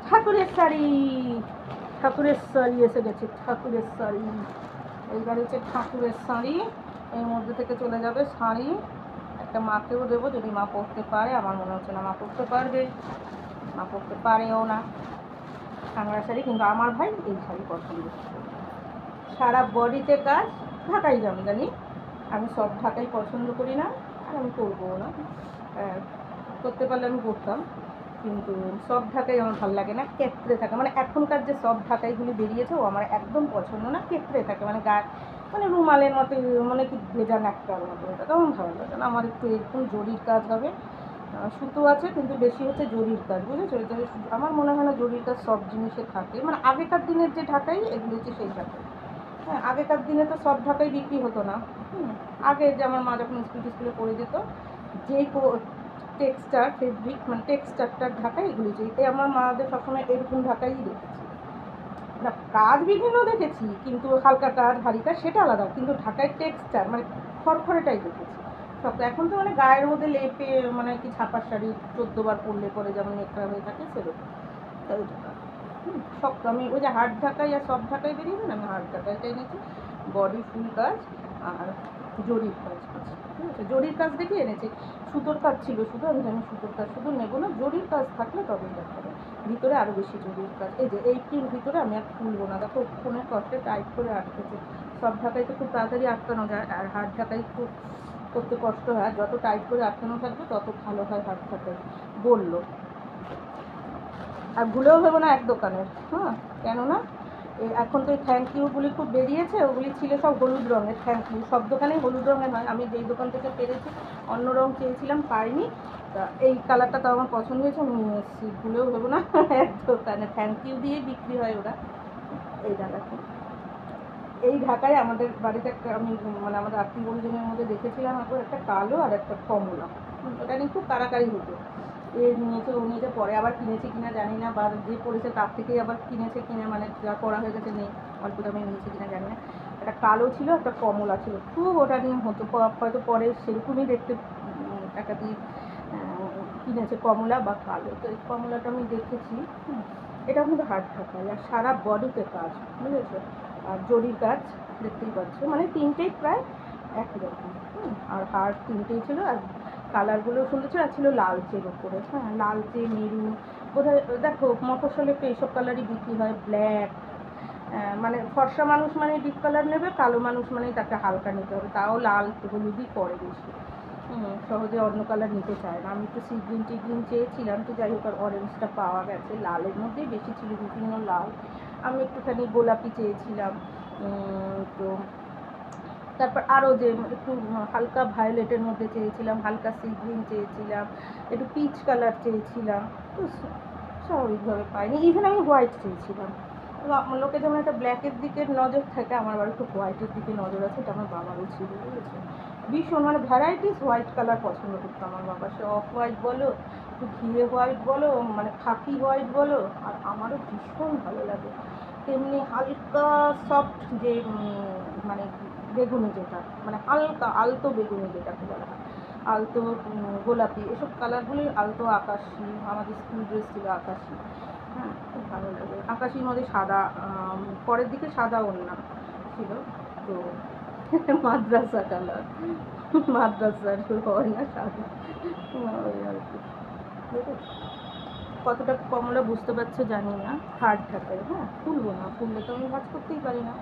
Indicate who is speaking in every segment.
Speaker 1: ঠাকুরের শাড়ি, ঠাকুরের শাড়ি এসে গেছে, ঠাকুরের শাড়ি। এইবার হচ্ছে ঠাকুরের শাড়ি, এর মধ্যে থেকে চলে যাবে শাড়ি। একটা মাকেও দেবো, যদি মা পরতে পারে, আমার মনে হচ্ছে না মা পরতে পারবে, মা পরতে পারেও না কাঁকড়া শাড়ি, কিন্তু আমার ভাই এই শাড়ি পছন্দ। সারা বডিতে কাজ, ঢাকাই জামদানি। আমি সব ঢাকাই পছন্দ করি না, আর আমি করবো না। করতে পারলে আমি করতাম, কিন্তু সব ঢাকাই আমার ভালো লাগে না, কেটরে থাকে। মানে এখনকার যে সব ঢাকাইগুলি বেরিয়েছে ও আমার একদম পছন্দ না, কেটরে থাকে, মানে গায়ে মানে রুমালের মতো, মানে কি ভেজা নাকটার মতো, এটা তেমন ভালো লাগে না আমার। একটু এরকম জরির কাজ হবে, সুতো আছে কিন্তু বেশি হচ্ছে জরির কাজ, বুঝেছো? এটা আমার মনে হয় না জরির কাজ সব জিনিসে থাকে, মানে আগেকার দিনের যে ঢাকাই এগুলো হচ্ছে সেই ঢাকাই। হ্যাঁ, আগেকার দিনে তো সব ঢাকাই বিক্রি হতো না। আগে যে আমার মা যখন স্কুলে পড়ে যেত, যেই টেক্সচার ফেব্রিক, মানে টেক্সচারটার ঢাকা এগুলি যে আমার মাদের সবসময় এরকম ঢাকাই দেখেছি। কাজ বিভিন্ন দেখেছি, কিন্তু হালকা কাজ ভারী কাজ সেটা আলাদা, কিন্তু ঢাকায় টেক্সচার মানে খড়খড়েটাই দেখেছি সব। এখন তো মানে গায়ের মধ্যে লেপে, মানে কি ছাপার শাড়ি 14 বার পরলে পরে যেমন নেকড়া হয়ে থাকে সেরকম তাই ঢাকা। সব আমি ওই যে হার্ড ঢাকাই আর সব ঢাকাই বেরিয়েছে না, আমি হার্ড ঢাকাইটাই নিয়েছি। বডি ফুল কাজ আর জরির কাজ আছে, ঠিক আছে? জরির কাজ দেখে এনেছি, সুতোর কাজ ছিল শুধু, আমি জানি সুতোর কাজ শুধু নেবো না, জরির কাজ থাকলে তবেই দেখাবে। ভিতরে আরও বেশি জরির কাজ, এই যে এইটির ভিতরে আমি আর খুলবো না, দেখো ফোনের কষ্টে টাইট করে আটকেছে। সব ঢাকাই তো খুব তাড়াতাড়ি আটকানো যায়, আর হার্ড ঢাকাই খুব করতে কষ্ট হয়। যত টাইট করে আটকানো থাকবে তত ভালো হয় হার্ড ঢাকাই বললো। আর ভুলেও ভেবো না এক দোকানের, হ্যাঁ, কেননা এখন তো থ্যাংক ইউগুলি খুব বেরিয়েছে, ওগুলি ছিল সব হলুদ রঙের। থ্যাংক ইউ সব দোকানেই হলুদ রঙের হয়, আমি যেই দোকান থেকে পেরেছি অন্য রঙ চেয়েছিলাম, পাইনি, তা এই কালারটা তো আমার পছন্দ হয়েছে, আমি নিয়ে এসেছি। ভুলেও ভেবো না এক দোকানে থ্যাংক ইউ দিয়েই বিক্রি হয় ওরা। এই ঢাকাতে, এই ঢাকায় আমাদের বাড়িতে একটা, আমি মানে আমাদের আত্মীয় পরিজনের মধ্যে দেখেছিলাম একবার, একটা কালো আর একটা কমলা, ওটা নিয়ে খুব কারাকারি হতো। এ নিয়েছে ও নিয়েছে, পরে আবার কিনেছে কিনা জানি না, বা যে পড়েছে তার থেকেই আবার কিনেছে কিনা, মানে যা করা হয়ে গেছে নেই, অল্প দামে নিয়েছে কিনা জানি না। একটা কালো ছিল, একটা কমলা ছিল, খুব ওটা নিয়ে হতো। হয়তো পরে সেরকমই দেখতে টাকা দিয়ে কিনেছে, কমলা বা কালো। তো এই কমলাটা আমি দেখেছি, এটা কিন্তু হার্ড ঢাকাই, আর সারা বডিতে কাজ, বুঝেছো? আর জরির কাজ দেখতেই পাচ্ছ, মানে তিনটেই প্রায় একই রকম। আর হার্ড তিনটেই ছিল, আর কালারগুলো সুন্দর ছিল, আর ছিল লালচের ওপরে, হ্যাঁ, লালচে মেরুন বোধহয়। দেখো মফস্বলে একটু এইসব কালারই বিক্রি হয়, ব্ল্যাক, মানে ফর্সা মানুষ মানে ডিপ কালার নেবে, কালো মানুষ মানেই তাকে হালকা নিতে হবে, তাও লাল হলুদই পরে বেশি। সহজে অন্য কালার নিতে চায় না। আমি একটু সি গ্রিন টি গ্রিন চেয়েছিলাম, তো যাই হোক আর অরেঞ্জটা পাওয়া গেছে, লালের মধ্যেই বেশি ছিল, বিভিন্ন লাল। আমি একটুখানি গোলাপি চেয়েছিলাম, তো তারপর আরও যে একটু হালকা ভায়োলেটের মধ্যে চেয়েছিলাম, হালকা সি গ্রিন চেয়েছিলাম, একটু পিচ কালার চেয়েছিলাম, তো স্বাভাবিকভাবে পাইনি। ইভেন আমি হোয়াইট চেয়েছিলাম। লোকে যেমন একটা ব্ল্যাকের দিকে নজর থাকে, আমার আবার একটু হোয়াইটের দিকে নজর আছে, এটা আমার বাবারও ছিল, বুঝেছে? ভীষণ মানে ভ্যারাইটিস হোয়াইট কালার পছন্দ করতো আমার বাবা, সে অফ হোয়াইট বলো, একটু ঘিয়ে হোয়াইট বলো, মানে খাকি হোয়াইট বলো, আর আমারও ভীষণ ভালো লাগে। তেমনি হালকা সফট যে মানে বেগুনি যেটা, মানে হালকা আলতো বেগুনি যেটাকে বলা হয়, আলতো গোলাপি, এসব কালারগুলি, আলতো আকাশি, আমাদের স্কুল ড্রেস ছিল আকাশি, হ্যাঁ, খুব ভালো লাগে। আকাশির মধ্যে সাদা, পরের দিকে সাদা ওড়না ছিল, তো মাদ্রাসা কালার, মাদ্রাসার হয় না সাদা, ওই আর কি। কতটা কমলা বুঝতে পারছো জানি না, হার্ড ঢাকাই, হ্যাঁ, ফুলবো না, ফুললে তো আমি ভাজ করতেই পারি না,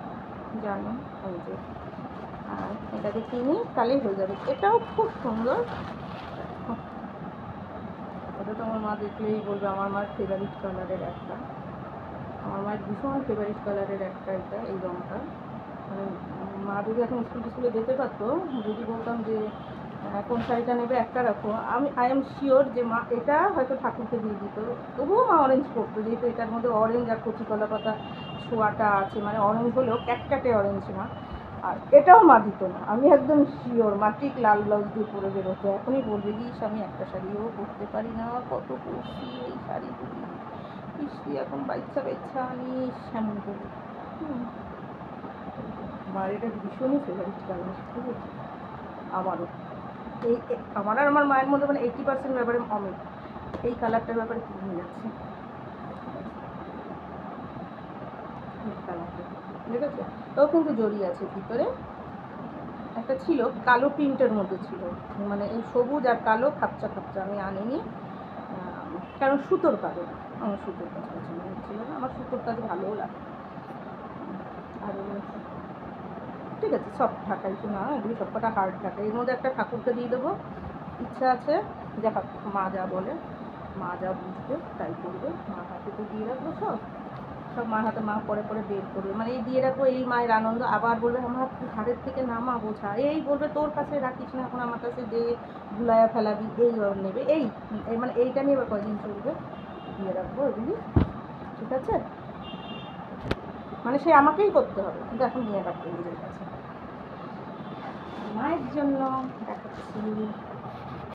Speaker 1: জানো। ওই যে, আর এটাকে কিনি তাহলেই হয়ে যাবে। এটাও খুব সুন্দর, এটা তো আমার মা দেখলেই বলবে, আমার মার ফেভারিট কালারের একটা, আমার মায়ের ভীষণ ফেভারিট কালারের একটা, এটা এই রঙটা। মানে মা যদি এখন স্কুলে যেতে পারতো, যদি বলতাম যে কোন শাড়িটা নেবে একটা রাখো, আই এম শিওর যে মা এটা হয়তো ঠাকুরকে দিয়ে দিত, তবুও মা অরেঞ্জ করতো, যেহেতু এটার মধ্যে অরেঞ্জ আর কচি কলা পাতা ছোঁয়াটা আছে, মানে অরেঞ্জ হলেও ক্যাটক্যাটে অরেঞ্জ না। আর এটাও মা দিত না, আমি একদম শিওর মা ঠিক লাল ব্লাউজ দিয়ে পরে বেরোতো। এখনই বলবে, গিস আমি একটা শাড়িও পরতে পারি না, কত পরছি এই শাড়িগুলি, বৃষ্টি এখন বাচ্চা বাচ্চা আনিস এমন করি। মার এটা ভীষণই ফেভারিট কালার, ঠিক আছে? আমারও এই আমার আর আমার মায়ের মধ্যে মানে 80% ব্যাপারে অমিল, এই কালারটার ব্যাপারে কিনে যাচ্ছে। কালারটা, ঠিক আছে। তো কিন্তু জড়ি আছে ভিতরে, একটা ছিল কালো প্রিন্টের মধ্যে ছিল, মানে এই সবুজ আর কালো খাপচা খাপচা, আমি আনিনি কারণ সুতোর কাজ, আমার সুতোর কাজ পছন্দ হচ্ছিল না, আমার সুতোর কাজ ভালোও লাগে। আর ঠিক আছে, সব ঢাকা একটু না, এগুলি সব কটা হার্ড ঢাকা। এর মধ্যে একটা ঠাকুরকে দিয়ে দেবো, ইচ্ছা আছে, যা মা যা বলে, মা যা বুঝবে তাই করবে। মার হাতে তো দিয়ে রাখবো সব, সব মার হাতে, মা পরে পরে বের করবে, মানে এই দিয়ে রাখবো, এই মায়ের আনন্দ। আবার বলবে আমার ঘাড়ের থেকে নামা বোঝা, এই বলবে তোর কাছে রাখিস না, এখন আমার কাছে যে গুলায়া ফেলাবি, এই নেবে, এই মানে এইটা নিয়ে এবার কয়দিন চলবে, দিয়ে রাখবো এগুলি, ঠিক আছে। মানে সে আমাকেই করতে হবে, কিন্তু এখন নিয়ে রাখবো নিজের কাছে। মায়ের জন্য দেখাচ্ছি।